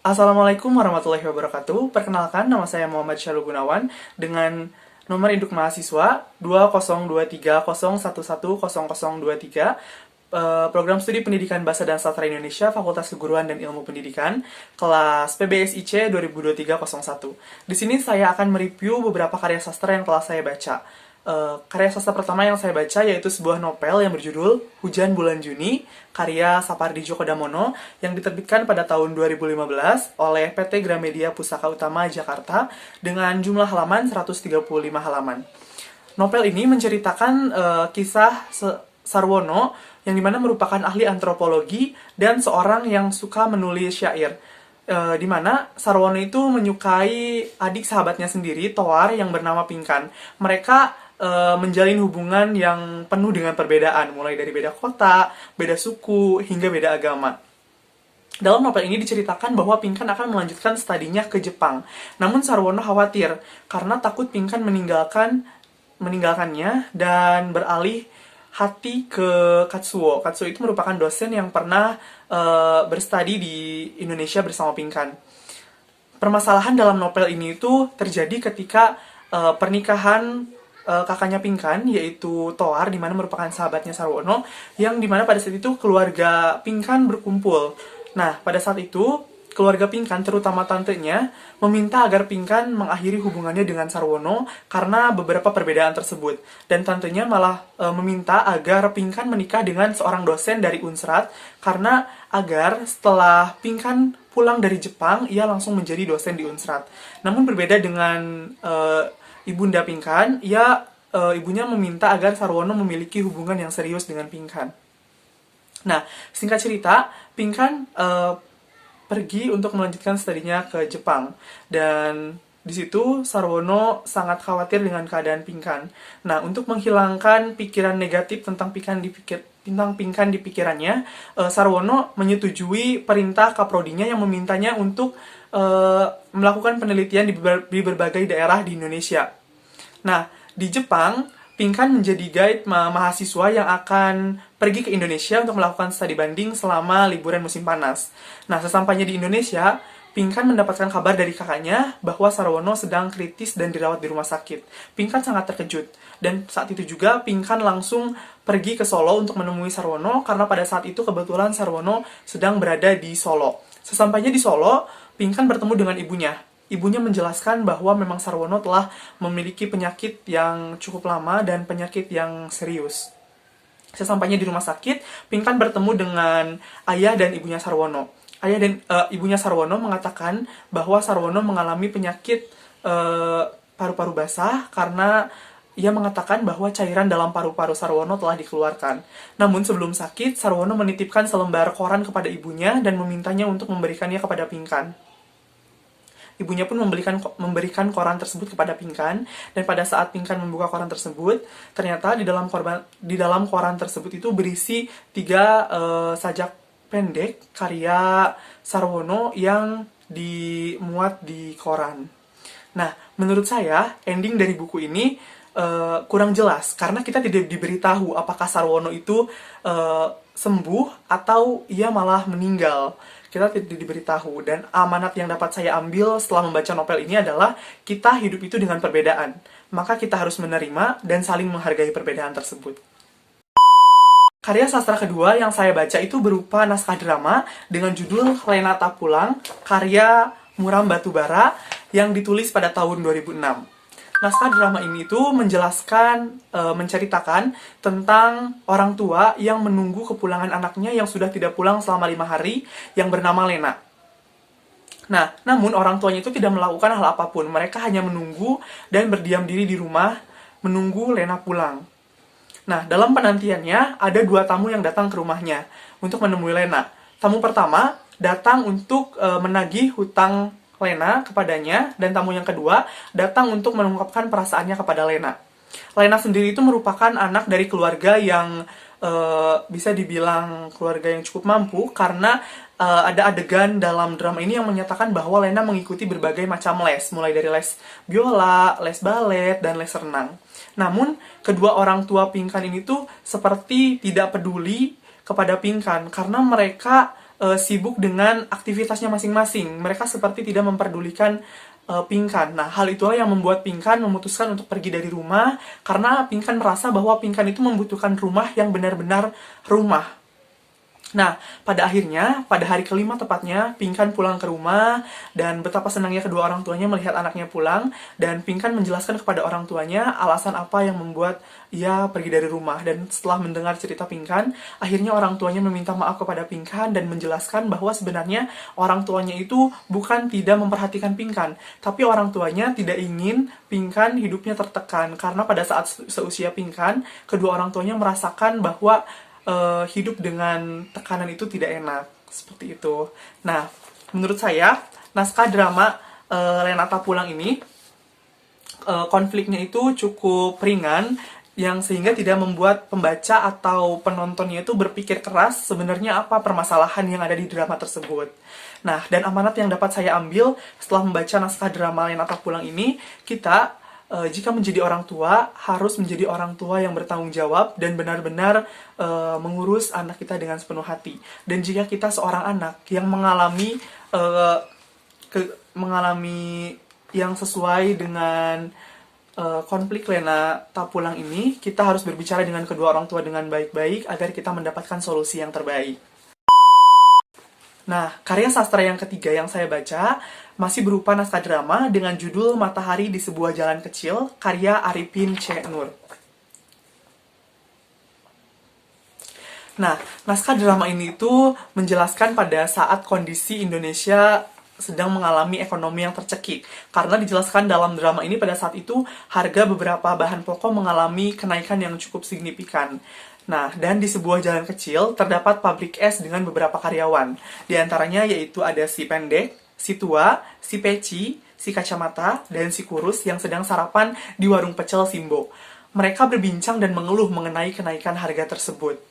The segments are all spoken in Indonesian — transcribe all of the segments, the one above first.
Assalamualaikum warahmatullahi wabarakatuh. Perkenalkan, nama saya Muhammad Syahrul Gunawan dengan nomor induk mahasiswa 202301101023, program studi pendidikan bahasa dan sastra Indonesia, Fakultas Keguruan dan Ilmu Pendidikan, kelas PBSIC 2023-01. Di sini saya akan mereview beberapa karya sastra yang telah saya baca. Karya sastra pertama yang saya baca yaitu sebuah novel yang berjudul Hujan Bulan Juni, karya Sapardi Djoko Damono, yang diterbitkan pada tahun 2015 oleh PT Gramedia Pusaka Utama Jakarta dengan jumlah halaman 135 halaman. Novel ini menceritakan kisah Sarwono yang dimana merupakan ahli antropologi dan seorang yang suka menulis syair. Di mana Sarwono itu menyukai adik sahabatnya sendiri, Toar, yang bernama Pinkan. Mereka menjalin hubungan yang penuh dengan perbedaan, mulai dari beda kota, beda suku, hingga beda agama. Dalam novel ini diceritakan bahwa Pinkan akan melanjutkan studinya ke Jepang. Namun Sarwono khawatir karena takut Pinkan meninggalkannya dan beralih hati ke Katsuo. Katsuo itu merupakan dosen yang pernah berstudi di Indonesia bersama Pinkan. Permasalahan dalam novel ini itu terjadi ketika pernikahan kakaknya Pinkan, yaitu Toar, dimana merupakan sahabatnya Sarwono, yang dimana pada saat itu keluarga Pinkan berkumpul. Nah, pada saat itu, keluarga Pinkan, terutama tantenya, meminta agar Pinkan mengakhiri hubungannya dengan Sarwono karena beberapa perbedaan tersebut. Dan tantenya malah meminta agar Pinkan menikah dengan seorang dosen dari Unsrat, karena agar setelah Pinkan pulang dari Jepang, ia langsung menjadi dosen di Unsrat. Namun berbeda dengan Ibunda Pinkan, ibunya meminta agar Sarwono memiliki hubungan yang serius dengan Pinkan. Nah, singkat cerita, Pinkan pergi untuk melanjutkan studinya ke Jepang. Dan di situ Sarwono sangat khawatir dengan keadaan Pinkan. Nah, untuk menghilangkan pikiran negatif tentang Pinkan di pikirannya, Sarwono menyetujui perintah kaprodinya yang memintanya untuk melakukan penelitian di berbagai daerah di Indonesia. Nah, di Jepang, Pinkan menjadi guide mahasiswa yang akan pergi ke Indonesia untuk melakukan studi banding selama liburan musim panas. Nah, sesampainya di Indonesia, Pinkan mendapatkan kabar dari kakaknya bahwa Sarwono sedang kritis dan dirawat di rumah sakit. Pinkan sangat terkejut. Dan saat itu juga, Pinkan langsung pergi ke Solo untuk menemui Sarwono, karena pada saat itu kebetulan Sarwono sedang berada di Solo. Sesampainya di Solo, Pinkan bertemu dengan ibunya. Ibunya menjelaskan bahwa memang Sarwono telah memiliki penyakit yang cukup lama dan penyakit yang serius. Sesampainya di rumah sakit, Pinkan bertemu dengan ayah dan ibunya Sarwono. Ayah dan ibunya Sarwono mengatakan bahwa Sarwono mengalami penyakit paru-paru basah karena ia mengatakan bahwa cairan dalam paru-paru Sarwono telah dikeluarkan. Namun sebelum sakit, Sarwono menitipkan selembar koran kepada ibunya dan memintanya untuk memberikannya kepada Pinkan. Ibunya pun memberikan koran tersebut kepada Pinkan, dan pada saat Pinkan membuka koran tersebut, ternyata di dalam koran tersebut itu berisi 3 sajak pendek karya Sarwono yang dimuat di koran. Nah, menurut saya, ending dari buku ini kurang jelas, karena kita tidak diberitahu apakah Sarwono itu sembuh atau ia malah meninggal. Kita tidak diberitahu, dan amanat yang dapat saya ambil setelah membaca novel ini adalah kita hidup itu dengan perbedaan. Maka kita harus menerima dan saling menghargai perbedaan tersebut. Karya sastra kedua yang saya baca itu berupa naskah drama dengan judul Lena Tak Pulang, karya Muram Batubara, yang ditulis pada tahun 2006. Naskah drama ini tuh menceritakan tentang orang tua yang menunggu kepulangan anaknya yang sudah tidak pulang selama 5 hari, yang bernama Lena. Nah, namun orang tuanya itu tidak melakukan hal apapun. Mereka hanya menunggu dan berdiam diri di rumah, menunggu Lena pulang. Nah, dalam penantiannya, ada 2 tamu yang datang ke rumahnya untuk menemui Lena. Tamu pertama datang untuk menagih hutang Lena kepadanya, dan tamu yang kedua datang untuk mengungkapkan perasaannya kepada Lena. Lena sendiri itu merupakan anak dari keluarga yang bisa dibilang keluarga yang cukup mampu, karena ada adegan dalam drama ini yang menyatakan bahwa Lena mengikuti berbagai macam les, mulai dari les biola, les balet, dan les renang. Namun, kedua orang tua Pinkan ini tuh seperti tidak peduli kepada Pinkan, karena mereka sibuk dengan aktivitasnya masing-masing. Mereka seperti tidak memperdulikan Pinkan. Nah, hal itulah yang membuat Pinkan memutuskan untuk pergi dari rumah karena Pinkan merasa bahwa Pinkan itu membutuhkan rumah yang benar-benar rumah. Nah, pada akhirnya, pada hari kelima tepatnya, Pinkan pulang ke rumah, dan betapa senangnya kedua orang tuanya melihat anaknya pulang, dan Pinkan menjelaskan kepada orang tuanya alasan apa yang membuat ia pergi dari rumah. Dan setelah mendengar cerita Pinkan, akhirnya orang tuanya meminta maaf kepada Pinkan dan menjelaskan bahwa sebenarnya orang tuanya itu bukan tidak memperhatikan Pinkan, tapi orang tuanya tidak ingin Pinkan hidupnya tertekan, karena pada saat seusia Pinkan, kedua orang tuanya merasakan bahwa hidup dengan tekanan itu tidak enak, seperti itu. Nah, menurut saya naskah drama Renata Pulang ini konfliknya itu cukup ringan, yang sehingga tidak membuat pembaca atau penontonnya itu berpikir keras sebenarnya apa permasalahan yang ada di drama tersebut. Nah, dan amanat yang dapat saya ambil setelah membaca naskah drama Renata Pulang ini, kita jika menjadi orang tua, harus menjadi orang tua yang bertanggung jawab dan benar-benar mengurus anak kita dengan sepenuh hati. Dan jika kita seorang anak yang mengalami yang sesuai dengan konflik Renata Pulang ini, kita harus berbicara dengan kedua orang tua dengan baik-baik agar kita mendapatkan solusi yang terbaik. Nah, karya sastra yang ketiga yang saya baca masih berupa naskah drama dengan judul Matahari di Sebuah Jalan Kecil, karya Arifin C. Nur. Nah, naskah drama ini itu menjelaskan pada saat kondisi Indonesia sedang mengalami ekonomi yang tercekik. Karena dijelaskan dalam drama ini pada saat itu harga beberapa bahan pokok mengalami kenaikan yang cukup signifikan. Nah, dan di sebuah jalan kecil terdapat pabrik es dengan beberapa karyawan. Di antaranya yaitu ada si pendek, si tua, si peci, si kacamata, dan si kurus yang sedang sarapan di warung pecel Simbo. Mereka berbincang dan mengeluh mengenai kenaikan harga tersebut.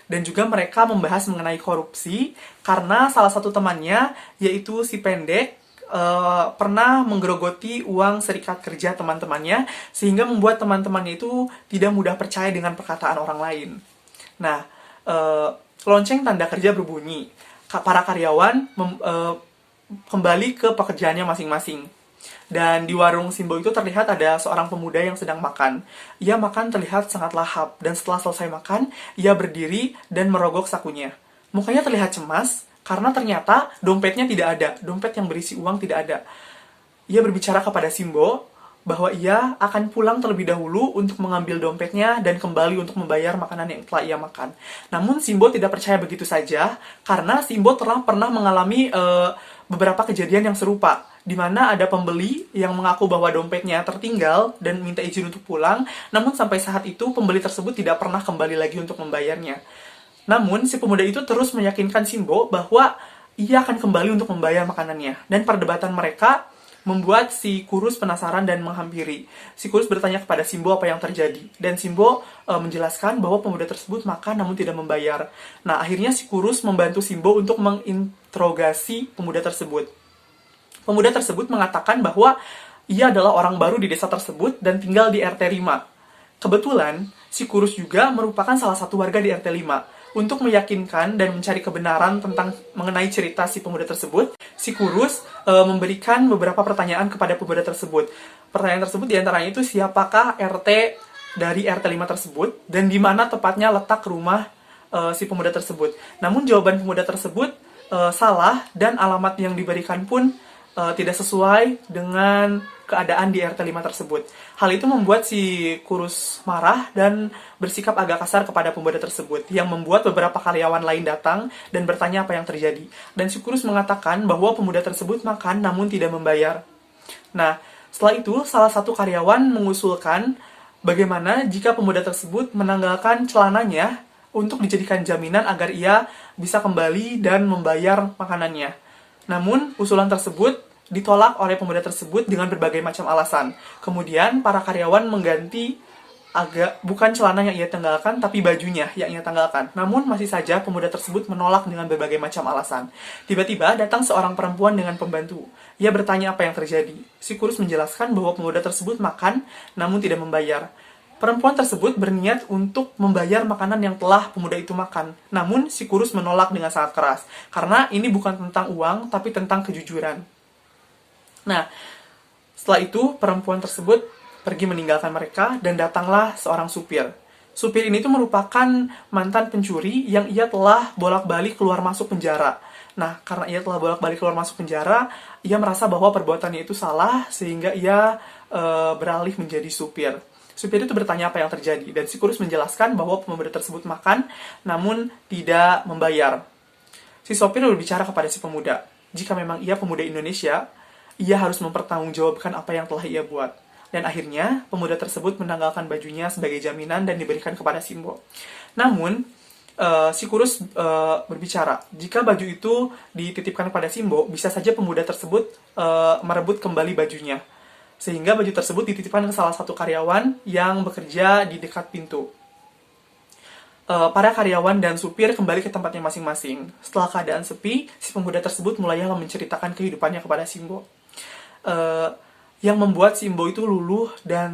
Dan juga mereka membahas mengenai korupsi karena salah satu temannya, yaitu si pendek, pernah menggerogoti uang serikat kerja teman-temannya sehingga membuat teman-temannya itu tidak mudah percaya dengan perkataan orang lain. Nah, lonceng tanda kerja berbunyi. Para karyawan kembali ke pekerjaannya masing-masing. Dan di warung Simbo itu terlihat ada seorang pemuda yang sedang makan. Ia makan terlihat sangat lahap, dan setelah selesai makan, ia berdiri dan merogok sakunya. Mukanya terlihat cemas, karena ternyata dompetnya tidak ada, dompet yang berisi uang tidak ada. Ia berbicara kepada Simbo bahwa ia akan pulang terlebih dahulu untuk mengambil dompetnya dan kembali untuk membayar makanan yang telah ia makan. Namun Simbo tidak percaya begitu saja, karena Simbo telah pernah mengalami beberapa kejadian yang serupa, di mana ada pembeli yang mengaku bahwa dompetnya tertinggal dan minta izin untuk pulang, namun sampai saat itu pembeli tersebut tidak pernah kembali lagi untuk membayarnya. Namun, si pemuda itu terus meyakinkan Simbo bahwa ia akan kembali untuk membayar makanannya. Dan perdebatan mereka membuat si Kurus penasaran dan menghampiri. Si Kurus bertanya kepada Simbo apa yang terjadi. Dan Simbo menjelaskan bahwa pemuda tersebut makan namun tidak membayar. Nah, akhirnya si Kurus membantu Simbo untuk menginterogasi pemuda tersebut. Pemuda tersebut mengatakan bahwa ia adalah orang baru di desa tersebut dan tinggal di RT 5. Kebetulan, si Kurus juga merupakan salah satu warga di RT 5. Untuk meyakinkan dan mencari kebenaran tentang mengenai cerita si pemuda tersebut, si Kurus memberikan beberapa pertanyaan kepada pemuda tersebut. Pertanyaan tersebut diantaranya itu siapakah RT dari RT 5 tersebut dan di mana tepatnya letak rumah si pemuda tersebut. Namun jawaban pemuda tersebut salah dan alamat yang diberikan pun tidak sesuai dengan keadaan di RT 5 tersebut. Hal itu membuat si Kurus marah dan bersikap agak kasar kepada pemuda tersebut, yang membuat beberapa karyawan lain datang dan bertanya apa yang terjadi. Dan si Kurus mengatakan bahwa pemuda tersebut makan namun tidak membayar. Nah, setelah itu salah satu karyawan mengusulkan bagaimana jika pemuda tersebut menanggalkan celananya untuk dijadikan jaminan agar ia bisa kembali dan membayar makanannya. Namun, usulan tersebut ditolak oleh pemuda tersebut dengan berbagai macam alasan. Kemudian, para karyawan mengganti bukan celana yang ia tanggalkan, tapi bajunya yang ia tanggalkan. Namun, masih saja pemuda tersebut menolak dengan berbagai macam alasan. Tiba-tiba, datang seorang perempuan dengan pembantu. Ia bertanya apa yang terjadi. Si Kurus menjelaskan bahwa pemuda tersebut makan, namun tidak membayar. Perempuan tersebut berniat untuk membayar makanan yang telah pemuda itu makan. Namun, si kurus menolak dengan sangat keras. Karena ini bukan tentang uang, tapi tentang kejujuran. Nah, setelah itu, perempuan tersebut pergi meninggalkan mereka dan datanglah seorang supir. Supir ini tuh merupakan mantan pencuri yang ia telah bolak-balik keluar masuk penjara. Nah, karena ia telah bolak-balik keluar masuk penjara, ia merasa bahwa perbuatannya itu salah, sehingga ia beralih menjadi supir. Supir itu bertanya apa yang terjadi, dan si kurus menjelaskan bahwa pemuda tersebut makan, namun tidak membayar. Si sopir berbicara kepada si pemuda, jika memang ia pemuda Indonesia, ia harus mempertanggungjawabkan apa yang telah ia buat. Dan akhirnya, pemuda tersebut menanggalkan bajunya sebagai jaminan dan diberikan kepada Simbo. Namun, si kurus berbicara, jika baju itu dititipkan kepada Simbo, bisa saja pemuda tersebut merebut kembali bajunya. Sehingga baju tersebut dititipkan ke salah satu karyawan yang bekerja di dekat pintu. Para karyawan dan supir kembali ke tempatnya masing-masing. Setelah keadaan sepi, si pemuda tersebut mulailah menceritakan kehidupannya kepada Simbo. Yang membuat Simbo itu luluh dan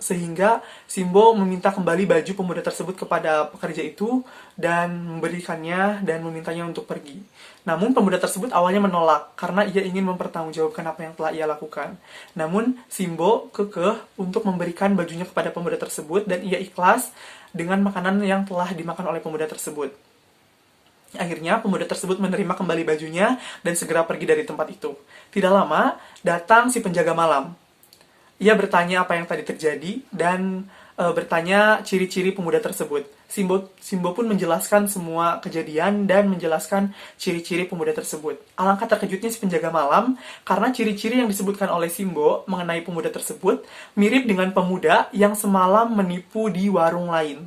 sehingga Simbo meminta kembali baju pemuda tersebut kepada pekerja itu dan memberikannya dan memintanya untuk pergi. Namun pemuda tersebut awalnya menolak karena ia ingin mempertanggungjawabkan apa yang telah ia lakukan. Namun Simbo kekeh untuk memberikan bajunya kepada pemuda tersebut dan ia ikhlas dengan makanan yang telah dimakan oleh pemuda tersebut. Akhirnya pemuda tersebut menerima kembali bajunya dan segera pergi dari tempat itu. Tidak lama, datang si penjaga malam. Ia bertanya apa yang tadi terjadi dan bertanya ciri-ciri pemuda tersebut. Simbo pun menjelaskan semua kejadian dan menjelaskan ciri-ciri pemuda tersebut. Alangkah terkejutnya si penjaga malam karena ciri-ciri yang disebutkan oleh Simbo mengenai pemuda tersebut mirip dengan pemuda yang semalam menipu di warung lain.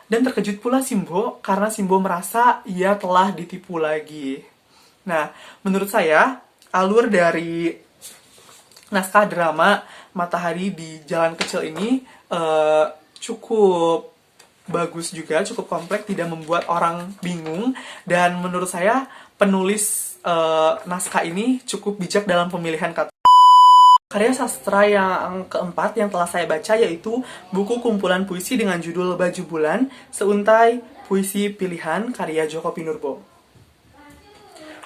Dan terkejut pula Simbo karena Simbo merasa ia telah ditipu lagi. Nah, menurut saya, alur dari naskah drama Matahari di Jalan Kecil ini cukup bagus juga, cukup kompleks, tidak membuat orang bingung. Dan menurut saya, penulis naskah ini cukup bijak dalam pemilihan kata. Karya sastra yang keempat yang telah saya baca yaitu buku kumpulan puisi dengan judul Baju Bulan, Seuntai Puisi Pilihan karya Djoko Pinurbo.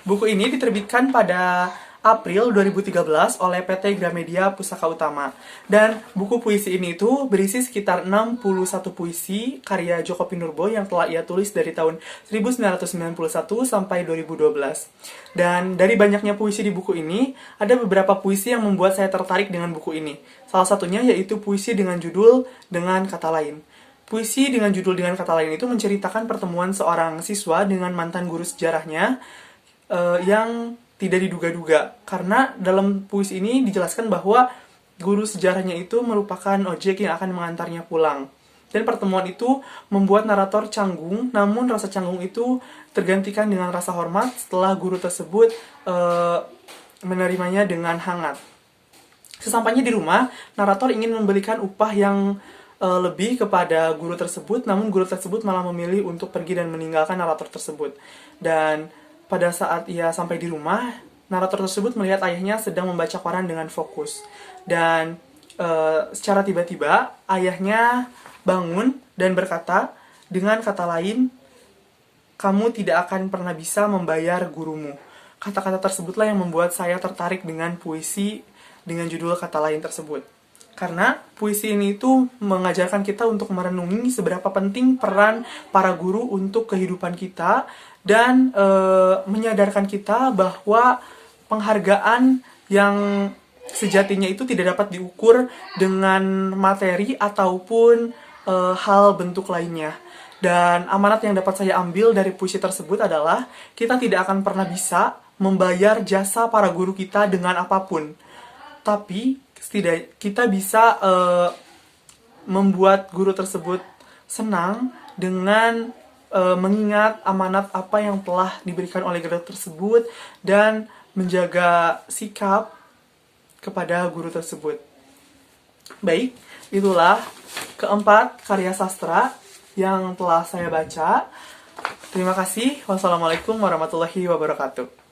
Buku ini diterbitkan pada April 2013 oleh PT Gramedia Pusaka Utama. Dan buku puisi ini itu berisi sekitar 61 puisi karya Djoko Pinurbo yang telah ia tulis dari tahun 1991 sampai 2012. Dan dari banyaknya puisi di buku ini, ada beberapa puisi yang membuat saya tertarik dengan buku ini. Salah satunya yaitu puisi dengan judul Dengan Kata Lain. Puisi dengan judul Dengan Kata Lain itu menceritakan pertemuan seorang siswa dengan mantan guru sejarahnya yang tidak diduga-duga, karena dalam puisi ini dijelaskan bahwa guru sejarahnya itu merupakan ojek yang akan mengantarnya pulang. Dan pertemuan itu membuat narator canggung, namun rasa canggung itu tergantikan dengan rasa hormat setelah guru tersebut menerimanya dengan hangat. Sesampainya di rumah, narator ingin memberikan upah yang lebih kepada guru tersebut, namun guru tersebut malah memilih untuk pergi dan meninggalkan narator tersebut. Dan pada saat ia sampai di rumah, narator tersebut melihat ayahnya sedang membaca koran dengan fokus. Dan secara tiba-tiba, ayahnya bangun dan berkata, dengan kata lain, kamu tidak akan pernah bisa membayar gurumu. Kata-kata tersebutlah yang membuat saya tertarik dengan puisi dengan judul Kata Lain tersebut. Karena puisi ini itu mengajarkan kita untuk merenungi seberapa penting peran para guru untuk kehidupan kita dan menyadarkan kita bahwa penghargaan yang sejatinya itu tidak dapat diukur dengan materi ataupun hal bentuk lainnya. Dan amanat yang dapat saya ambil dari puisi tersebut adalah kita tidak akan pernah bisa membayar jasa para guru kita dengan apapun. Tapi kita bisa membuat guru tersebut senang dengan mengingat amanat apa yang telah diberikan oleh guru tersebut dan menjaga sikap kepada guru tersebut. Baik, itulah keempat karya sastra yang telah saya baca. Terima kasih. Wassalamualaikum warahmatullahi wabarakatuh.